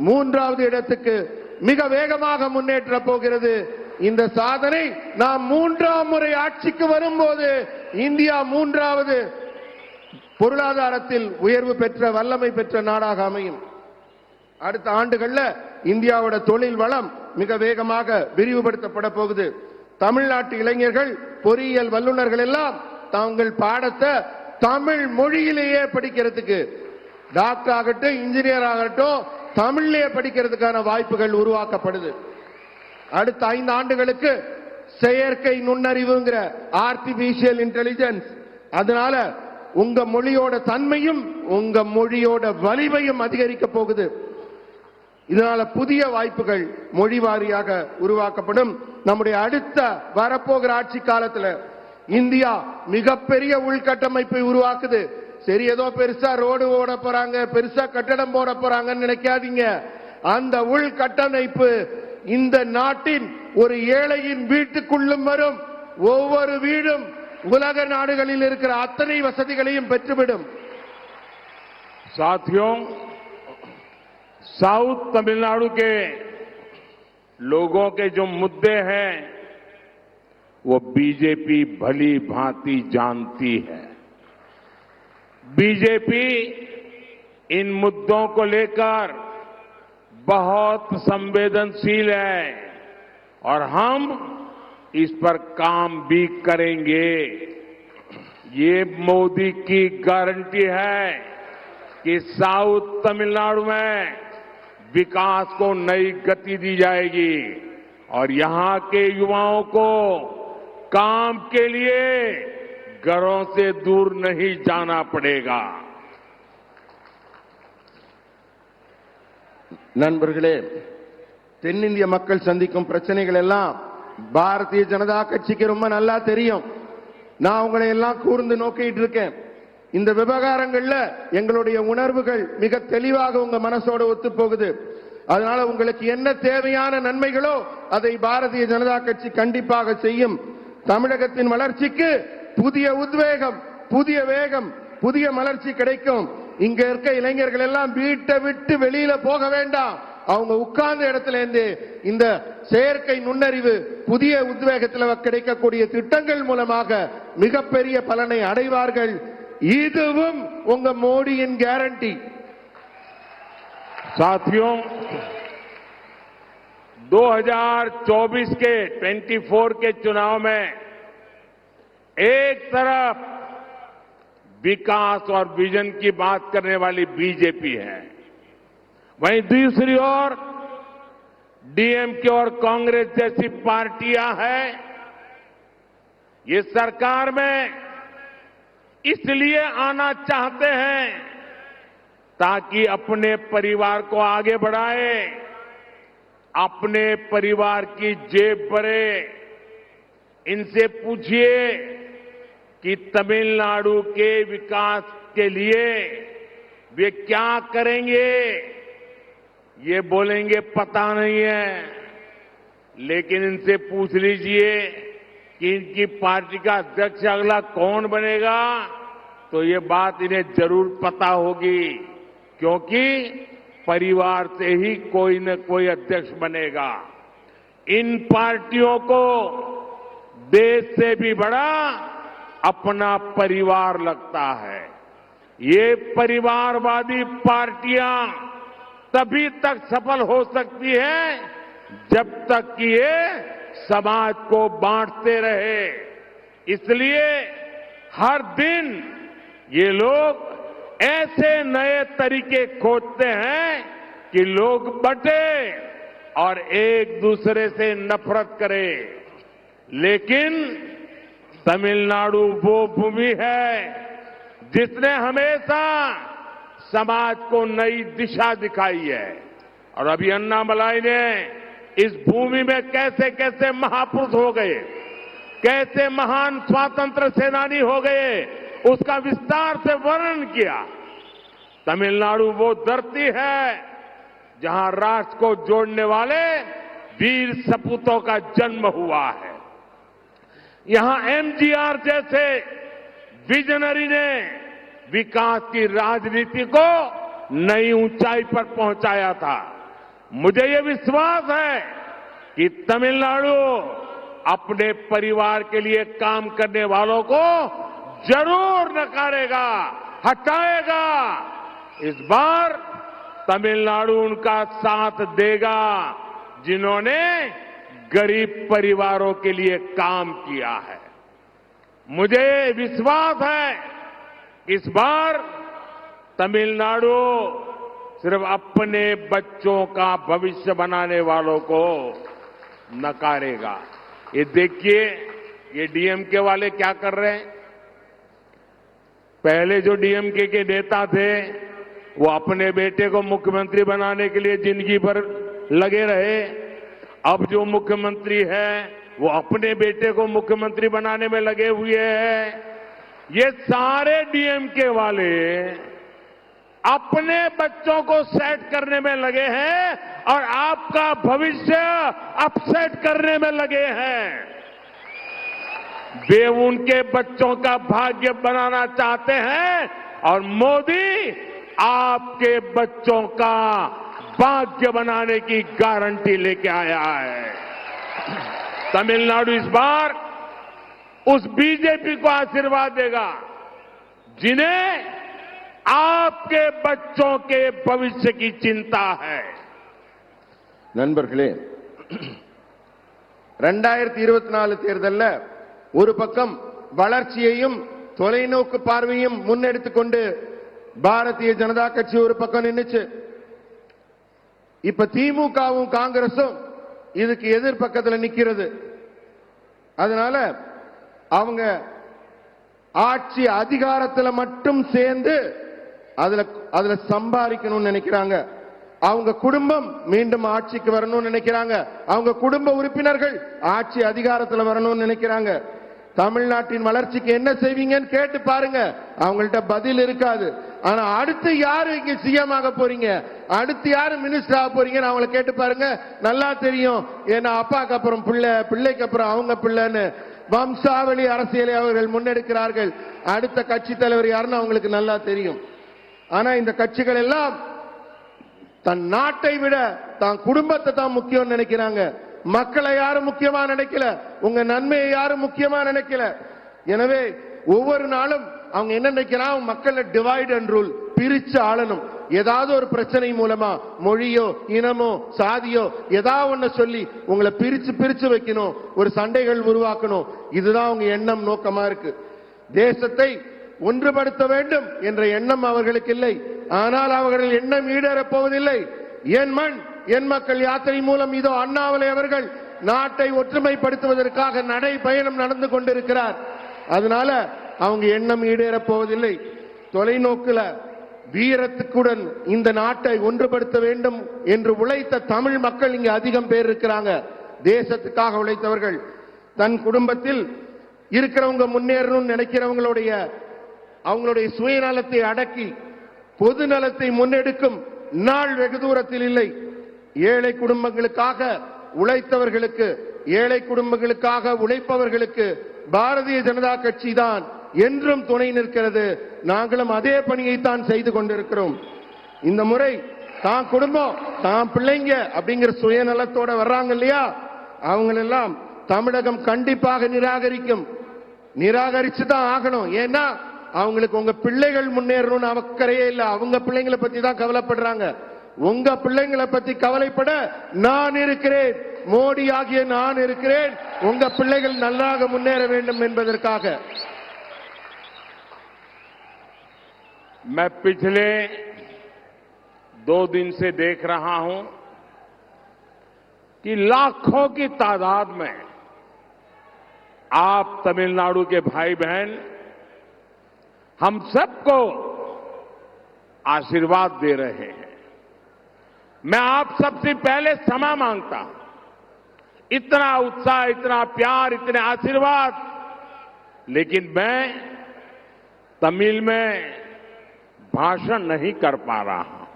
Speaker 2: 3வது இடத்துக்கு மிக வேகமாக முன்னேற்ற போகிறது. இந்த சாதனை நாம் 3ஆம் முறை ஆட்சிக்கு வரும்போது இந்தியா 3வது பொருளாதாரத்தில் உயர்வு பெற்ற வல்லமை பெற்ற நாடாக அமையும். அடுத்த ஆண்டுகள்ல இந்தியாவோட தொழில் வளம் மிக வேகமாக விரிவுபடுத்தப்பட போகுது. தமிழ்நாட்டு இளைஞர்கள் பொறியியல் வல்லுநர்கள் எல்லாம் தங்கள் பாடத்தை தமிழ் மொழியிலேயே படிக்கிறதுக்கு, டாக்டர் ஆகட்டும் இன்ஜினியர் ஆகட்டும் தமிழ்லயே படிக்கிறதுக்கான வாய்ப்புகள் உருவாக்கப்படுது. அடுத்த 5 ஆண்டுகளுக்கு செயற்கை நுண்ணறிவுங்கிற ஆர்டிபிஷியல் இன்டெலிஜென்ஸ், அதனால உங்க மொழியோட தன்மையும் உங்க மொழியோட வலிமையும் அதிகரிக்க போகுது. இதனால புதிய வாய்ப்புகள் மொழி வாரியாக உருவாக்கப்படும். நம்முடைய அடுத்த வரப்போகிற ஆட்சி காலத்துல இந்தியா மிகப்பெரிய உள்கட்டமைப்பை உருவாக்குது. சரி, ஏதோ பெருசா ரோடு ஓட போறாங்க, பெருசா கட்டடம் போட போறாங்கன்னு நினைக்காதீங்க. அந்த உள்கட்டமைப்பு இந்த நாட்டின் ஒரு ஏழையின் வீட்டுக்குள்ளும் வரும். ஒவ்வொரு வீடும் உலக நாடுகளில் இருக்கிற அத்தனை வசதிகளையும் பெற்றுவிடும்.
Speaker 1: साथियों, साउथ तमिलनाडु के लोगों के जो मुद्दे हैं वो बीजेपी भली भांति जानती है. बीजेपी इन मुद्दों को लेकर बहुत संवेदनशील है और हम इस पर काम भी करेंगे. ये मोदी की गारंटी है कि साउथ तमिलनाडु में विकास को नई गति दी जाएगी और यहां के युवाओं को काम के लिए घरों से दूर नहीं जाना पड़ेगा.
Speaker 2: நண்பர்களே, தென்னிந்திய மக்கள் சந்திக்கும் பிரச்சனைகள் எல்லாம் பாரதிய ஜனதா கட்சிக்கு ரொம்ப நல்லா தெரியும். நான் உங்களை எல்லாம் கூர்ந்து நோக்கிட்டு இருக்கேன். இந்த விவகாரங்கள்ல எங்களுடைய உணர்வுகள் மிக தெளிவாக உங்க மனசோட ஒத்து போகுது. அதனால உங்களுக்கு என்ன தேவையான நன்மைகளோ அதை பாரதிய ஜனதா கட்சி கண்டிப்பாக செய்யும். தமிழகத்தின் வளர்ச்சிக்கு புதிய உத்வேகம், புதிய வேகம், புதிய மலர்ச்சி கிடைக்கும். இங்க இருக்க இளைஞர்கள் எல்லாம் வீட்டை விட்டு வெளியில போக வேண்டாம். அவங்க உட்கார்ந்த இடத்துல இருந்து இந்த செயற்கை நுண்ணறிவு புதிய உத்வேகத்தில் கிடைக்கக்கூடிய திட்டங்கள் மூலமாக மிகப்பெரிய பலனை அடைவார்கள். இதுவும் உங்க மோடியின் கேரண்டி.
Speaker 1: साथियों, 2024 के 24 के चुनाव में एक तरफ विकास और विजन की बात करने वाली बीजेपी है, वहीं दूसरी ओर डीएमके और कांग्रेस जैसी पार्टियां हैं. ये सरकार में इसलिए आना चाहते हैं ताकि अपने परिवार को आगे बढ़ाए, अपने परिवार की जेब भरे. इनसे पूछिए कि तमिलनाडु के विकास के लिए वे क्या करेंगे. ये बोलेंगे पता नहीं है, लेकिन इनसे पूछ लीजिए कि इनकी पार्टी का अध्यक्ष अगला कौन बनेगा, तो ये बात इन्हें जरूर पता होगी, क्योंकि परिवार से ही कोई न कोई अध्यक्ष बनेगा. इन पार्टियों को देश से भी बड़ा अपना परिवार लगता है. ये परिवारवादी पार्टियां तभी तक सफल हो सकती है जब तक कि ये समाज को बांटते रहे. इसलिए हर दिन ये लोग ऐसे नए तरीके खोजते हैं कि लोग बंटे और एक दूसरे से नफरत करें. लेकिन तमिलनाडु वो भूमि है जिसने हमेशा समाज को नई दिशा दिखाई है. और अभी अन्नामलाई ने इस भूमि में कैसे कैसे महापुरुष हो गए, कैसे महान स्वातंत्र सेनानी हो गए, उसका विस्तार से वर्णन किया. तमिलनाडु वो धरती है जहां राष्ट्र को जोड़ने वाले वीर सपूतों का जन्म हुआ है. यहां एमजीआर जैसे विजनरी ने विकास की राजनीति को नई ऊंचाई पर पहुंचाया था। मुझे ये विश्वास है कि तमिलनाडु अपने परिवार के लिए काम करने वालों को जरूर नकारेगा, हटाएगा। इस बार तमिलनाडु उनका साथ देगा जिन्होंने गरीब परिवारों के लिए काम किया है। मुझे विश्वास है इस बार तमिलनाडु सिर्फ अपने बच्चों का भविष्य बनाने वालों को नकारेगा। ये देखिए, ये डीएमके वाले क्या कर रहे हैं। पहले जो डीएमके के नेता थे वो अपने बेटे को मुख्यमंत्री बनाने के लिए जिंदगी भर लगे रहे। अब जो मुख्यमंत्री है वो अपने बेटे को मुख्यमंत्री बनाने में लगे हुए हैं। ये सारे डीएमके वाले अपने बच्चों को सेट करने में लगे हैं और आपका भविष्य अपसेट करने में लगे हैं। वे उनके बच्चों का भाग्य बनाना चाहते हैं और मोदी आपके बच्चों का भाग्य बनाने की गारंटी लेके आया है। तमिलनाडु इस बार उस बीजेपी को आशीर्वाद देगा जिन्हें आपके बच्चों के भविष्य की चिंता है।
Speaker 2: நண்பர்களே, 2024 தேர்தல்ல ஒரு பக்கம் வளர்ச்சியையும் தொலைநோக்கு பார்வையும் முன்னெடுத்துக் கொண்டு பாரதிய ஜனதா கட்சி ஒரு பக்கம் நின்னுச்சு. இப்ப திமுகவும் காங்கிரசும் இதுக்கு எதிர்பக்கத்தில் நிக்கிறது. அதனால அவங்க ஆட்சி அதிகாரத்துல மட்டும் சேர்ந்து அதுல சம்பாதிக்கணும்னு நினைக்கிறாங்க. அவங்க குடும்பம் மீண்டும் ஆட்சிக்கு வரணும்னு நினைக்கிறாங்க. அவங்க குடும்ப உறுப்பினர்கள் ஆட்சி அதிகாரத்துல வரணும்னு நினைக்கிறாங்க. தமிழ்நாட்டின் வளர்ச்சிக்கு என்ன செய்வீங்கன்னு கேட்டு பாருங்க, அவங்கள்ட்ட பதில் இருக்காது. ஆனா அடுத்து யாரு இங்க சிஎம் ஆக போறீங்க, அடுத்து யாரு மினிஸ்டர் ஆக போறீங்கன்னு அவங்களை கேட்டு பாருங்க, நல்லா தெரியும். ஏன்னா அப்பாக்கு அப்புறம் பிள்ளை, பிள்ளைக்கு அப்புறம் அவங்க பிள்ளைன்னு வம்சாவளி அரசியலை அவர்கள் முன்னெடுக்கிறார்கள். அடுத்த கட்சி தலைவர் யாருன்னு அவங்களுக்கு நல்லா தெரியும். ஆனா இந்த கட்சிகள் எல்லாம் தன் நாட்டை விட தான் குடும்பத்தை தான் முக்கியம் நினைக்கிறாங்க. மக்களை யாரும் முக்கியமா நினைக்கல, உங்க நன்மையை யாரும் முக்கியமா நினைக்கல. எனவே ஒவ்வொரு நாளும் அவங்க என்ன நினைக்கிறாங்க, மக்களை டிவைட் அண்ட் ரூல், பிரிச்சு ஆளணும். ஏதாவது ஒரு பிரச்சனை மூலமா மொழியோ இனமோ சாதியோ ஏதாவது ஒண்ணு சொல்லி உங்களை பிரிச்சு பிரிச்சு வைக்கணும், ஒரு சண்டைகள் உருவாக்கணும். இதுதான் அவங்க எண்ணம், நோக்கமா இருக்கு. தேசத்தை ஒன்றுபடுத்த வேண்டும் என்ற எண்ணம் அவர்களுக்கு இல்லை. ஆனால் அவர்கள் எண்ணம் ஈடேறப் போவதில்லை. என் மண் என் மக்கள் யாத்திரை மூலம் இதோ அண்ணாமலை அவர்கள் நாட்டை ஒற்றுமைப்படுத்துவதற்காக நடை பயணம் நடந்து கொண்டிருக்கிறார். அதனால அவங்க எண்ணம் ஈடேறப் போவதில்லை. தொலைநோக்குல வீரத்துக்குடன் இந்த நாட்டை ஒன்றுபடுத்த வேண்டும் என்று உழைத்த தமிழ் மக்கள் இங்க அதிகம் பேர் இருக்கிறாங்க. தேசத்துக்காக உழைத்தவர்கள், தன் குடும்பத்தில் இருக்கிறவங்க முன்னேறணும்னு நினைக்கிறவங்களுடைய அவங்களுடைய சுயநலத்தை அடக்கி பொது நலத்தை முன்னெடுக்கும் நாள் வெகு தூரத்தில் இல்லை. ஏழை குடும்பங்களுக்காக உழைத்தவர்களுக்கு, ஏழை குடும்பங்களுக்காக உழைப்பவர்களுக்கு பாரதிய ஜனதா கட்சி தான் என்றும் துணை நிற்கிறது. நாங்களும் அதே பணியை தான் செய்து கொண்டிருக்கிறோம். இந்த முறை தான் குடும்பம், தான் பிள்ளைங்க அப்படிங்கிற சுயநலத்தோட வர்றாங்க இல்லையா, அவங்களெல்லாம் தமிழகம் கண்டிப்பாக நிராகரிக்கும். நிராகரிச்சு தான் ஆகணும். ஏன்னா அவங்களுக்கு உங்க பிள்ளைகள் முன்னேறணும்னு அக்கறையே இல்ல. அவங்க பிள்ளைங்களை பத்தி தான் கவலைப்படுறாங்க. உங்க பிள்ளைங்களை பத்தி கவலைப்பட நான் இருக்கிறேன், மோடி ஆகிய நான் இருக்கிறேன். உங்க பிள்ளைகள் நல்லாக முன்னேற வேண்டும் என்பதற்காக.
Speaker 1: मैं पिछले 2 दिन से देख रहा हूं कि लाखों की तादाद में आप तमिलनाडु के भाई बहन हम सबको आशीर्वाद दे रहे हैं। मैं आप सबसे पहले क्षमा मांगता हूं। इतना उत्साह, इतना प्यार, इतने आशीर्वाद, लेकिन मैं तमिल में भाषण नहीं कर पा रहा हूं।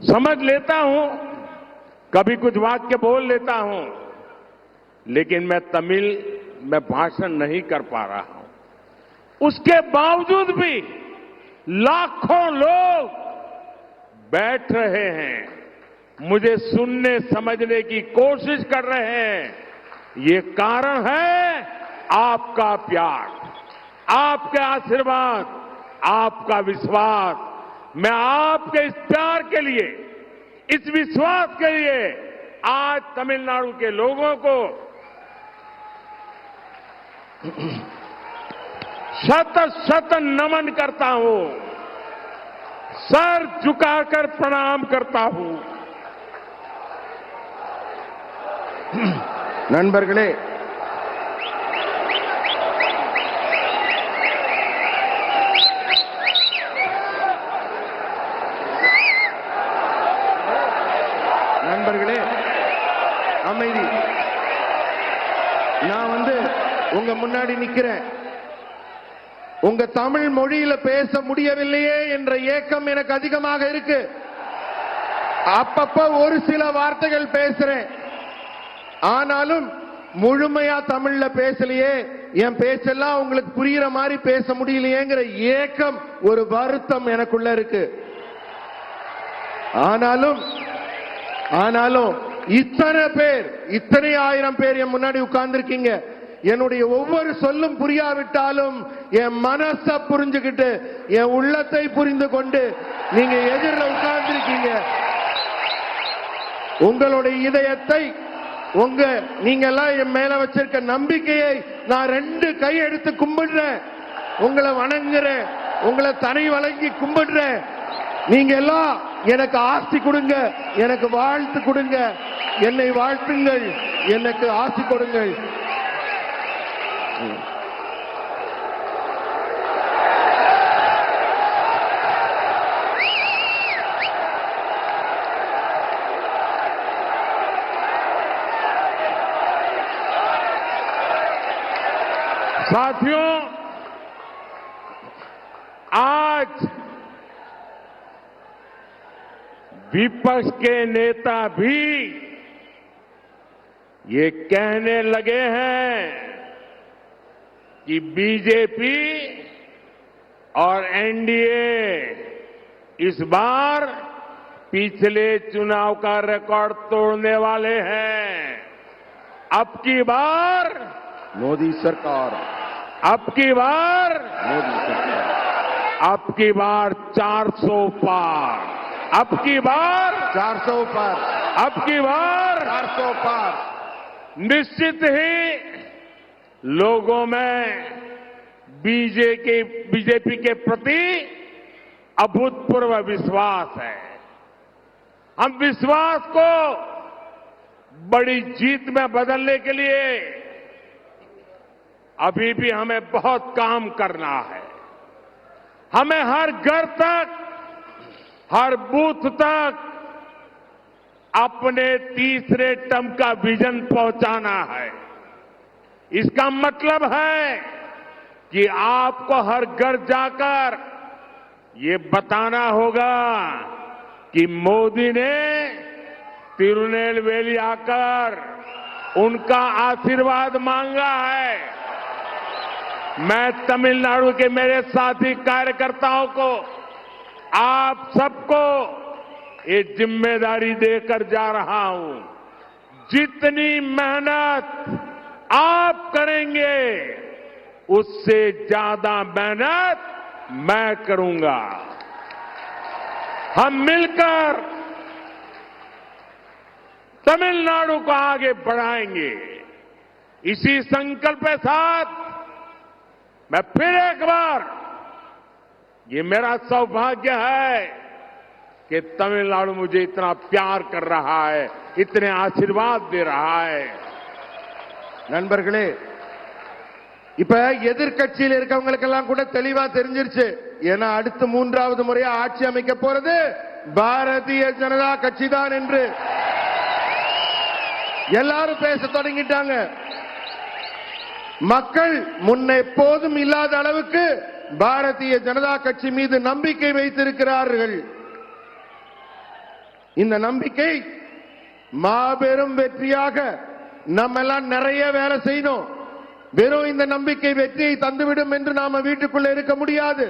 Speaker 1: समझ लेता हूं, कभी कुछ वाक्य बोल लेता हूं, लेकिन मैं तमिल में भाषण नहीं कर पा रहा हूं। उसके बावजूद भी लाखों लोग बैठ रहे हैं, मुझे सुनने समझने की कोशिश कर रहे हैं। ये कारण है आपका प्यार, आपके आशीर्वाद, आपका विश्वास। मैं आपके इस प्यार के लिए, इस विश्वास के लिए आज तमिलनाडु के लोगों को शत शत नमन करता हूं, सर झुकाकर प्रणाम करता हूं।
Speaker 2: நண்பர்களே, அமைதி. நான் உங்க முன்னாடி நிக்கிறேன். உங்க தமிழ் மொழியில பேச முடியவில்லையே என்ற ஏக்கம் எனக்கு அதிகமாக இருக்கு. அப்பப்ப ஒரு சில வார்த்தைகள் பேசுறேன், ஆனாலும் முழுமையா தமிழ்ல பேசலையே, என் பேச்செல்லாம் உங்களுக்கு புரியுற மாதிரி பேச முடியலையேங்கிற ஏக்கம், ஒரு வருத்தம் எனக்குள்ள இருக்கு. ஆனாலும் இத்தனை பேர், இத்தனை ஆயிரம் பேர் என் முன்னாடி உட்கார்ந்து இருக்கீங்க. என்னுடைய ஒவ்வொரு சொல்லும் புரியாவிட்டாலும் என் மனசை புரிஞ்சுக்கிட்டு, என் உள்ளத்தை புரிந்து கொண்டு நீங்க எதிரில் உட்கார்ந்து இருக்கீங்க. உங்களுடைய இதயத்தை, நீங்க எல்லாம் என் மேல வச்சிருக்க நம்பிக்கையை நான் 2 கை எடுத்து கும்பிடுறேன். உங்களை வணங்குறேன், உங்களை தனி வழங்கி கும்பிடுறேன். நீங்க எல்லாம் எனக்கு ஆசி கொடுங்க, எனக்கு வாழ்த்து கொடுங்க, என்னை வாழ்த்துங்கள், எனக்கு ஆசி கொடுங்கள்.
Speaker 1: साथियों, आज विपक्ष के नेता भी ये कहने लगे हैं कि बीजेपी और एनडीए इस बार पिछले चुनाव का रिकॉर्ड तोड़ने वाले हैं। अब की बार
Speaker 2: मोदी सरकार,
Speaker 1: अब की बार
Speaker 2: मोदी सरकार,
Speaker 1: अब की बार 400 पार, अब की बार
Speaker 2: 400 पार,
Speaker 1: अब की बार
Speaker 2: 400 पार।
Speaker 1: निश्चित ही लोगों में बीजेपी के प्रति अभूतपूर्व विश्वास है। हम विश्वास को बड़ी जीत में बदलने के लिए अभी भी हमें बहुत काम करना है। हमें हर घर तक, हर बूथ तक अपने तीसरे टर्म का विजन पहुंचाना है। इसका मतलब है कि आपको हर घर जाकर ये बताना होगा कि मोदी ने तिरुनेलवेली आकर उनका आशीर्वाद मांगा है। मैं तमिलनाडु के मेरे साथी कार्यकर्ताओं को, आप सबको ये जिम्मेदारी देकर जा रहा हूं। जितनी मेहनत आप करेंगे, उससे ज्यादा मेहनत मैं करूंगा। हम मिलकर तमिलनाडु को आगे बढ़ाएंगे। इसी संकल्प के साथ मैं फिर एक बार, ये मेरा सौभाग्य है कि तमिलनाडु मुझे इतना प्यार कर रहा है, इतने आशीर्वाद दे रहा है।
Speaker 2: நண்பர்களே, இப்ப எதிர்க்கட்சியில் இருக்கவங்களுக்கெல்லாம் கூட தெளிவா தெரிஞ்சிருச்சு. ஏன்னா அடுத்து 3வது முறையா ஆட்சி அமைக்க போறது பாரதிய ஜனதா கட்சி தான் என்று எல்லாரும் பேச தொடங்கிட்டாங்க. மக்கள் முன்ன எப்போதும் இல்லாத அளவுக்கு பாரதிய ஜனதா கட்சி மீது நம்பிக்கை வைத்திருக்கிறார்கள். இந்த நம்பிக்கை மாபெரும் வெற்றியாக நம்ம எல்லாம் நிறைய வேலை செய்யணும். வெறும் இந்த நம்பிக்கை வெற்றியை தந்துவிடும் என்று நாம வீட்டுக்குள்ள இருக்க முடியாது.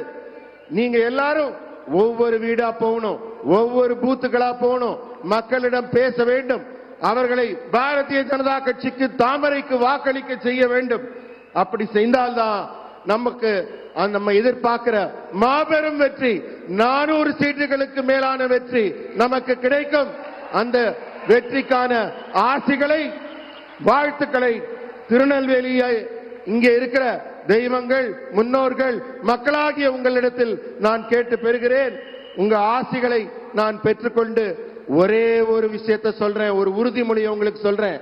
Speaker 2: நீங்க எல்லாரும் ஒவ்வொரு வீடா போகணும், ஒவ்வொரு பூத்துக்களா போகணும், மக்களிடம் பேச வேண்டும், அவர்களை பாரதிய ஜனதா கட்சிக்கு தாமரைக்கு வாக்களிக்க செய்ய வேண்டும். அப்படி செய்தால்தான் நமக்கு நம்ம எதிர்பார்க்கிற மாபெரும் வெற்றி 400 சீட்டுகளுக்கு மேலான வெற்றி நமக்கு கிடைக்கும். அந்த வெற்றிக்கான ஆசிகளை, வாழ்த்துக்களை திருநெல்வேலியை இங்கே இருக்கிற தெய்வங்கள், முன்னோர்கள், மக்களாகிய உங்களிடத்தில் நான் கேட்டு பெறுகிறேன். உங்க ஆசிகளை நான் பெற்றுக்கொண்டு ஒரே ஒரு விஷயத்தை சொல்றேன், ஒரு உறுதிமொழியை உங்களுக்கு சொல்றேன்.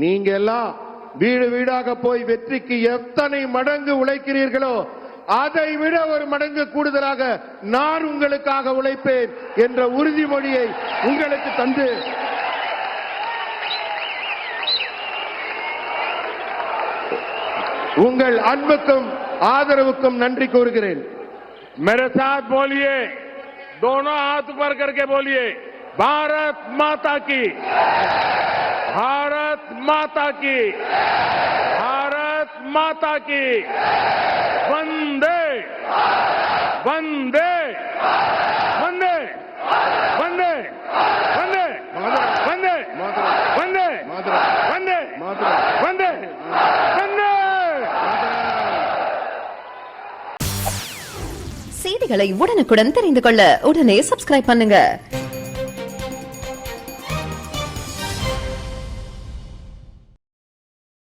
Speaker 2: நீங்க எல்லாம் வீடு வீடாக போய் வெற்றிக்கு எத்தனை மடங்கு உழைக்கிறீர்களோ அதை விட ஒரு மடங்கு கூடுதலாக நான் உங்களுக்காக உழைப்பேன் என்ற உறுதிமொழியை உங்களுக்கு தந்து உங்கள் அன்புக்கும் ஆதரவுக்கும் நன்றி கூறுகிறேன்.
Speaker 1: मेरे साथ बोलिए, दोनों हाथ ऊपर करके बोलिए, भारत माता की, भारत माता की, भारत माता की, वंदे वंदे वंदे वंदे वंदे वंदे वंदे वंदे वंदे वंदे.
Speaker 4: செய்திகளை உடனுக்குடன் தெரிந்து கொள்ள உடனே சப்ஸ்கிரைப் பண்ணுங்க.